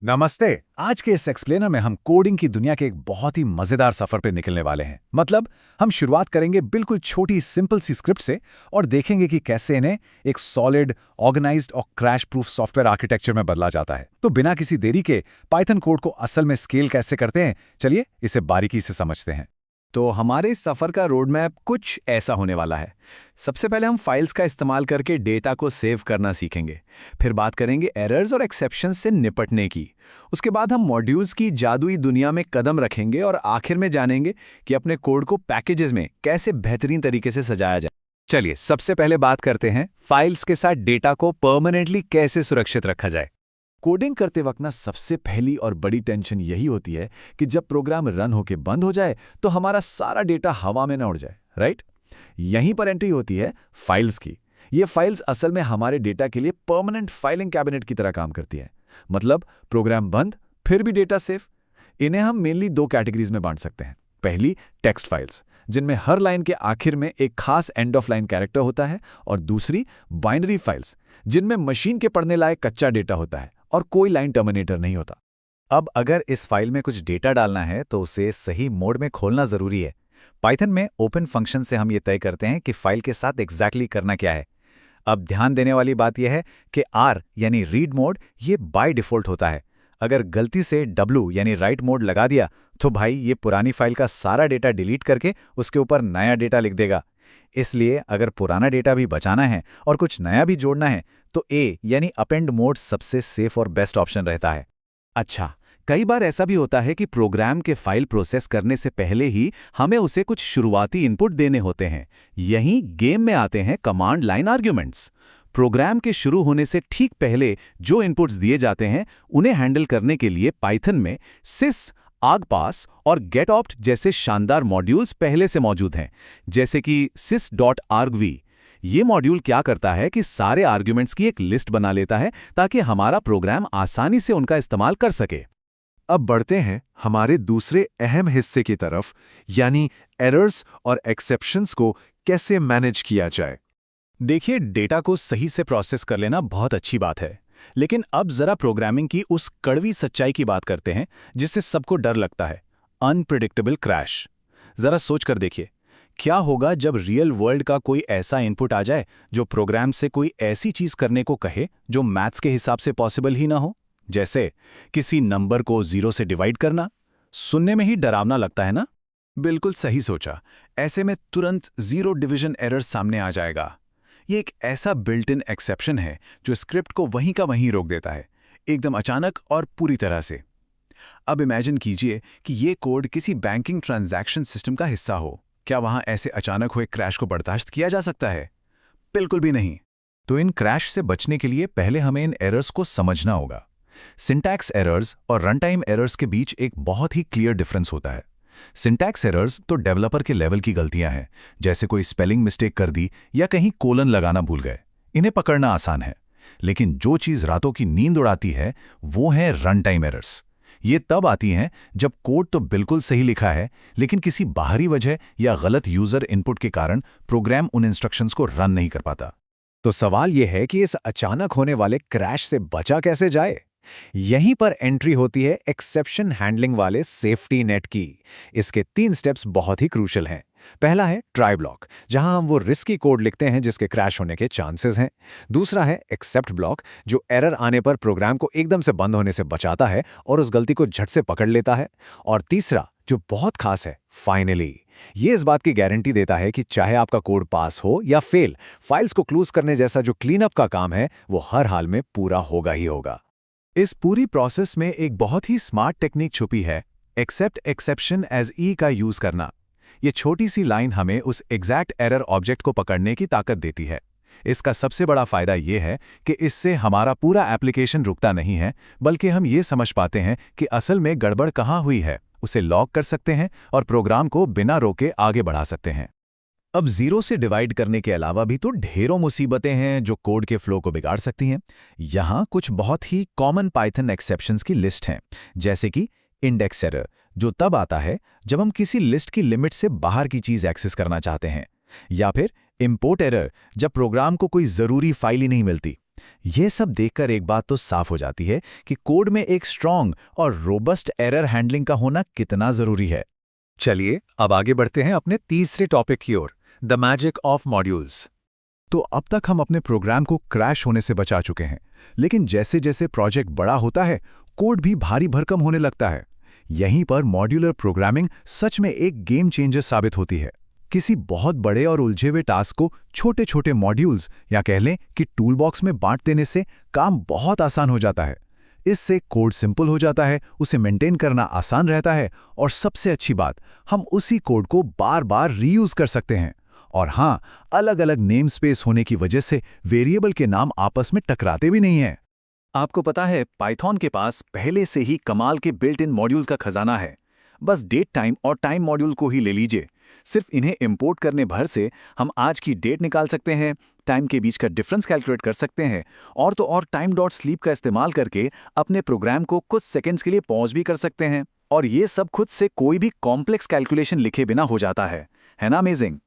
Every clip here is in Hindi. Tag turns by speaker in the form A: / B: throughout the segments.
A: नमस्ते। आज के इस एक्सप्लेनर में हम कोडिंग की दुनिया के एक बहुत ही मजेदार सफर पे निकलने वाले हैं। मतलब हम शुरुआत करेंगे बिल्कुल छोटी सिंपल सी स्क्रिप्ट से और देखेंगे कि कैसे इन्हें एक सॉलिड, ऑर्गेनाइज्ड और क्रैश प्रूफ सॉफ्टवेयर आर्किटेक्चर में बदला जाता है। तो बिना किसी देरी के पाइथन कोड को असल में स्केल कैसे करते हैं, चलिए इसे बारीकी से समझते हैं।
B: तो हमारे इस सफ़र का रोड मैप कुछ ऐसा होने वाला है। सबसे पहले हम फाइल्स का इस्तेमाल करके डेटा को सेव करना सीखेंगे। फिर बात करेंगे एरर्स और एक्सेप्शंस से निपटने की। उसके बाद हम मॉड्यूल्स की जादुई दुनिया में कदम रखेंगे और आखिर में जानेंगे कि अपने कोड को पैकेजेस में कैसे बेहतरीन तरीके से सजाया जाए।
A: चलिए सबसे पहले बात करते हैं फाइल्स के साथ डेटा को परमानेंटली कैसे सुरक्षित रखा जाए।
C: कोडिंग करते वक्त ना सबसे पहली और बड़ी टेंशन यही होती है कि जब प्रोग्राम रन होके बंद हो जाए तो हमारा सारा डेटा हवा में न उड़ जाए, राइट? यहीं पर एंट्री होती है फाइल्स की। ये फाइल्स असल में हमारे डेटा के लिए परमानेंट फाइलिंग कैबिनेट की तरह काम करती है। मतलब प्रोग्राम बंद फिर भी डेटा सेफ। इन्हें हम मेनली दो कैटेगरीज में बांट सकते हैं। पहली टेक्स्ट फाइल्स, जिनमें हर लाइन के आखिर में एक खास एंड ऑफ लाइन कैरेक्टर होता है, और दूसरी बाइनरी फाइल्स, जिनमें मशीन के पढ़ने लायक कच्चा डेटा होता है और कोई लाइन टर्मिनेटर नहीं होता।
A: अब अगर इस फाइल में कुछ डेटा डालना है तो उसे सही मोड में खोलना जरूरी है। पाइथन में ओपन फंक्शन से हम ये तय करते हैं कि फाइल के साथ एग्जैक्टली करना क्या है। अब ध्यान देने वाली बात यह है कि R यानी रीड मोड ये बाय डिफॉल्ट होता है। अगर गलती से W यानी राइट मोड लगा दिया तो भाई ये पुरानी फाइल का सारा डेटा डिलीट करके उसके ऊपर नया डेटा लिख देगा। इसलिए अगर पुराना डेटा भी बचाना है और कुछ नया भी जोड़ना है तो A यानी अपेंड मोड सबसे सेफ और बेस्ट ऑप्शन रहता है।
C: अच्छा, कई बार ऐसा भी होता है कि प्रोग्राम के फाइल प्रोसेस करने से पहले ही हमें उसे कुछ शुरुआती इनपुट देने होते हैं। यहीं गेम में आते हैं कमांड लाइन आर्ग्यूमेंट्स। प्रोग्राम के शुरू होने से ठीक पहले जो इनपुट्स दिए जाते हैं उन्हें हैंडल करने के लिए पाइथन में sys, argparse और getopt जैसे शानदार मॉड्यूल्स पहले से मौजूद हैं, जैसे कि sys.argv। ये मॉड्यूल क्या करता है कि सारे आर्ग्यूमेंट्स की एक लिस्ट बना लेता है ताकि हमारा प्रोग्राम आसानी से उनका इस्तेमाल कर सके। अब बढ़ते हैं हमारे दूसरे अहम हिस्से की तरफ, यानी एरर्स और एक्सेप्शंस को कैसे मैनेज किया जाए।
B: देखिए, डेटा को सही से प्रोसेस कर लेना बहुत अच्छी बात है, लेकिन अब जरा प्रोग्रामिंग की उस कड़वी सच्चाई की बात करते हैं जिससे सबको डर लगता है, अनप्रिडिक्टेबल क्रैश। जरा सोच कर देखिए, क्या होगा जब रियल वर्ल्ड का कोई ऐसा इनपुट आ जाए जो प्रोग्राम से कोई ऐसी चीज करने को कहे जो मैथ्स के हिसाब से पॉसिबल ही ना हो, जैसे किसी नंबर को 0 से डिवाइड करना। सुनने में ही डरावना लगता है ना?
C: बिल्कुल सही सोचा। ऐसे में तुरंत जीरो डिवीजन एरर सामने आ जाएगा। ये एक ऐसा बिल्ट इन एक्सेप्शन है जो स्क्रिप्ट को वहीं का वहीं रोक देता है, एकदम अचानक और पूरी तरह से। अब इमेजिन कीजिए कि ये कोड किसी बैंकिंग ट्रांजैक्शन सिस्टम का हिस्सा हो। क्या वहां ऐसे अचानक हुए क्रैश को बर्दाश्त किया जा सकता है? बिल्कुल भी नहीं।
A: तो इन क्रैश से बचने के लिए पहले हमें इन एरर्स को समझना होगा। सिंटैक्स एरर्स और रन टाइम एरर्स के बीच एक बहुत ही क्लियर डिफरेंस होता है। सिंटैक्स एरर्स तो डेवलपर के लेवल की गलतियां हैं, जैसे कोई स्पेलिंग मिस्टेक कर दी या कहीं कोलन लगाना भूल गए। इन्हें पकड़ना आसान है, लेकिन जो चीज रातों की नींद उड़ाती है वो है रन टाइम एरर्स। ये तब आती हैं जब कोड तो बिल्कुल सही लिखा है, लेकिन किसी बाहरी वजह या गलत यूजर इनपुट के कारण प्रोग्राम उन इंस्ट्रक्शंस को रन नहीं कर पाता।
B: तो सवाल यह है कि इस अचानक होने वाले क्रैश से बचा कैसे जाए। यहीं पर एंट्री होती है एक्सेप्शन हैंडलिंग वाले सेफ्टी नेट की। इसके 3 स्टेप्स बहुत ही क्रूशियल हैं। पहला है ट्राई ब्लॉक, जहां हम वो रिस्की कोड लिखते हैं जिसके क्रैश होने के चांसेस हैं। दूसरा है एक्सेप्ट ब्लॉक, जो एरर आने पर प्रोग्राम को एकदम से बंद होने से बचाता है और उस गलती को झट से पकड़ लेता है। और तीसरा, जो बहुत खास है, फाइनली, ये इस बात की गारंटी देता है कि चाहे आपका कोड पास हो या फेल, फाइल्स को क्लोज करने जैसा जो क्लीन अप का काम है वो हर हाल में पूरा होगा ही होगा।
C: इस पूरी प्रोसेस में एक बहुत ही स्मार्ट टेक्निक छुपी है, एक्सेप्ट एक्सेप्शन एज ई का यूज करना। ये छोटी सी लाइन हमें उस एग्जैक्ट एरर ऑब्जेक्ट को पकड़ने की ताकत देती है। इसका सबसे बड़ा फायदा ये है कि इससे हमारा पूरा एप्लीकेशन रुकता नहीं है, बल्कि हम ये समझ पाते हैं कि असल में गड़बड़ कहाँ हुई है, उसे लॉग कर सकते हैं और प्रोग्राम को बिना रोके आगे बढ़ा सकते हैं।
B: अब 0 से डिवाइड करने के अलावा भी तो ढेरों मुसीबतें हैं जो कोड के फ्लो को बिगाड़ सकती हैं। यहाँ कुछ बहुत ही कॉमन पाइथन एक्सेप्शंस की लिस्ट हैं, जैसे कि इंडेक्स एरर, जो तब आता है जब हम किसी लिस्ट की लिमिट से बाहर की चीज एक्सेस करना चाहते हैं, या फिर इंपोर्ट एरर, जब प्रोग्राम को कोई जरूरी फाइल ही नहीं मिलती। ये सब देखकर एक बात तो साफ हो जाती है कि कोड में एक स्ट्रॉन्ग और रोबस्ट एरर हैंडलिंग का होना कितना जरूरी है।
A: चलिए अब आगे बढ़ते हैं अपने तीसरे टॉपिक की ओर, द मैजिक ऑफ मॉड्यूल्स। तो अब तक हम अपने प्रोग्राम को क्रैश होने से बचा चुके हैं, लेकिन जैसे जैसे प्रोजेक्ट बड़ा होता है कोड भी भारी भरकम होने लगता है। यहीं पर मॉड्यूलर प्रोग्रामिंग सच में एक गेम चेंजर साबित होती है। किसी बहुत बड़े और उलझे हुए टास्क को छोटे छोटे मॉड्यूल्स या कह लें कि टूल बॉक्स में बांट देने से काम बहुत आसान हो जाता है। इससे कोड सिंपल हो जाता है, उसे मेंटेन करना आसान रहता है और सबसे अच्छी बात, हम उसी कोड को बार बार रीयूज कर सकते हैं। और हाँ, अलग अलग नेम स्पेस होने की वजह से वेरिएबल के नाम आपस में टकराते भी नहीं हैं।
C: आपको पता है पाइथन के पास पहले से ही कमाल के बिल्ट इन मॉड्यूल्स का खजाना है। बस डेट टाइम और टाइम मॉड्यूल को ही ले लीजिए। सिर्फ इन्हें इंपोर्ट करने भर से हम आज की डेट निकाल सकते हैं, टाइम के बीच का डिफरेंस कैलकुलेट कर सकते हैं और तो और टाइम डॉट स्लीप का इस्तेमाल करके अपने प्रोग्राम को कुछ सेकंड्स के लिए पॉज भी कर सकते हैं। और ये सब खुद से कोई भी कॉम्प्लेक्स कैलकुलेशन लिखे बिना हो जाता है ना अमेजिंग?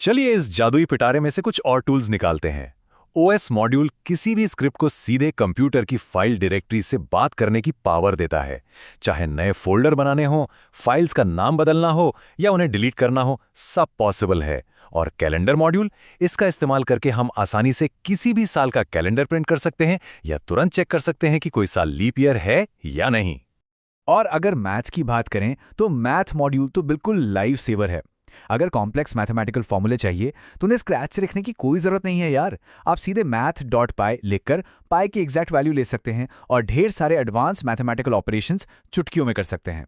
A: चलिए इस जादुई पिटारे में से कुछ और टूल्स निकालते हैं। OS मॉड्यूल किसी भी स्क्रिप्ट को सीधे कंप्यूटर की फाइल डायरेक्टरी से बात करने की पावर देता है। चाहे नए फोल्डर बनाने हो, फाइल्स का नाम बदलना हो या उन्हें डिलीट करना हो, सब पॉसिबल है। और कैलेंडर मॉड्यूल, इसका इस्तेमाल करके हम आसानी से किसी भी साल का कैलेंडर प्रिंट कर सकते हैं या तुरंत चेक कर सकते हैं कि कोई साल लीप ईयर है या नहीं।
B: और अगर मैथ्स की बात करें तो मैथ मॉड्यूल तो बिल्कुल लाइफ सेवर है। अगर कॉम्प्लेक्स मैथमेटिकल फॉर्मूले चाहिए तो उन्हें स्क्रैच से लिखने की कोई ज़रूरत नहीं है यार। आप सीधे math.py लिखकर पाई की एग्जैक्ट वैल्यू ले सकते हैं और ढेर सारे एडवांस मैथमेटिकल ऑपरेशंस चुटकियों में कर सकते हैं।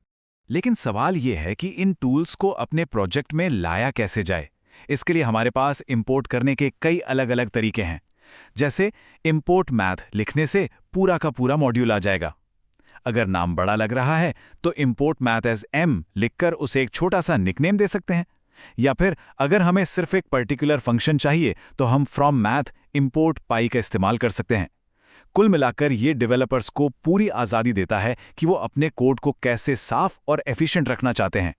C: लेकिन सवाल यह है कि इन टूल्स को अपने प्रोजेक्ट में लाया कैसे जाए। इसके लिए हमारे पास इंपोर्ट करने के कई अलग अलग तरीके हैं। जैसे इंपोर्ट मैथ लिखने से पूरा का पूरा मॉड्यूल आ जाएगा। अगर नाम बड़ा लग रहा है तो इंपोर्ट मैथ एज m लिखकर उसे एक छोटा सा निकनेम दे सकते हैं। या फिर अगर हमें सिर्फ एक पर्टिकुलर फंक्शन चाहिए तो हम फ्रॉम मैथ इंपोर्ट पाई का इस्तेमाल कर सकते हैं। कुल मिलाकर ये डेवलपर्स को पूरी आज़ादी देता है कि वो अपने कोड को कैसे साफ और एफिशिएंट रखना चाहते हैं।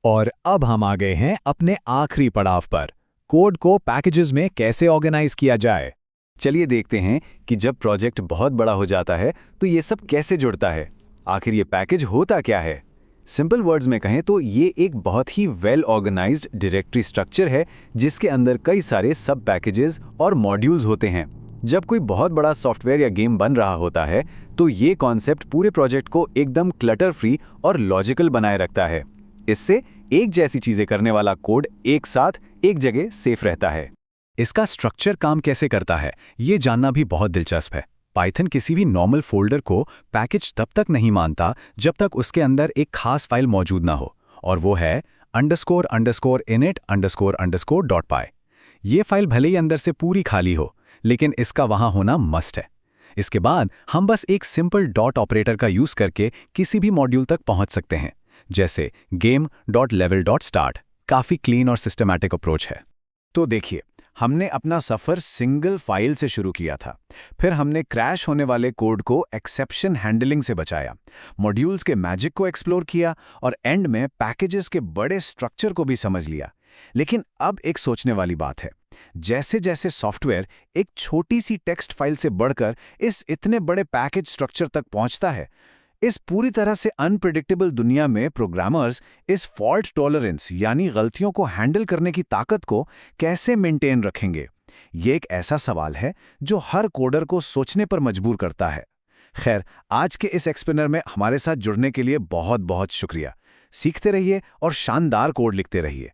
B: और अब हम आ गए हैं अपने आखिरी पड़ाव पर, कोड को पैकेजेस में कैसे ऑर्गेनाइज किया जाए। चलिए देखते हैं कि जब प्रोजेक्ट बहुत बड़ा हो जाता है तो ये सब कैसे जुड़ता है। आखिर ये पैकेज होता क्या है? सिंपल वर्ड्स में कहें तो ये एक बहुत ही वेल ऑर्गेनाइज्ड डायरेक्टरी स्ट्रक्चर है जिसके अंदर कई सारे सब पैकेजेस और मॉड्यूल्स होते हैं। जब कोई बहुत बड़ा सॉफ्टवेयर या गेम बन रहा होता है तो ये कॉन्सेप्ट पूरे प्रोजेक्ट को एकदम क्लटर फ्री और लॉजिकल बनाए रखता है। इससे एक जैसी चीजें करने वाला कोड एक साथ एक जगह सेफ रहता है।
A: इसका स्ट्रक्चर काम कैसे करता है, ये जानना भी बहुत दिलचस्प है। पाइथन किसी भी नॉर्मल फोल्डर को पैकेज तब तक नहीं मानता जब तक उसके अंदर एक खास फाइल मौजूद ना हो, और वो है __init__.py। ये फाइल भले ही अंदर से पूरी खाली हो, लेकिन इसका वहां होना मस्ट है। इसके बाद हम बस एक सिंपल डॉट ऑपरेटर का यूज करके किसी भी मॉड्यूल तक पहुंच सकते हैं, जैसे game.level.start। काफी क्लीन और सिस्टमैटिक अप्रोच है।
B: तो देखिए, हमने अपना सफ़र सिंगल फाइल से शुरू किया था, फिर हमने क्रैश होने वाले कोड को एक्सेप्शन हैंडलिंग से बचाया, मॉड्यूल्स के मैजिक को एक्सप्लोर किया और एंड में पैकेजेस के बड़े स्ट्रक्चर को भी समझ लिया। लेकिन अब एक सोचने वाली बात है, जैसे जैसे सॉफ्टवेयर एक छोटी सी टेक्स्ट फाइल से बढ़कर इस इतने बड़े पैकेज स्ट्रक्चर तक पहुंचता है, इस पूरी तरह से अनप्रेडिक्टेबल दुनिया में प्रोग्रामर्स इस फॉल्ट टॉलरेंस यानी गलतियों को हैंडल करने की ताकत को कैसे मेंटेन रखेंगे? ये एक ऐसा सवाल है जो हर कोडर को सोचने पर मजबूर करता है। खैर, आज के इस एक्सप्लेनर में हमारे साथ जुड़ने के लिए बहुत बहुत शुक्रिया। सीखते रहिए और शानदार कोड लिखते रहिए।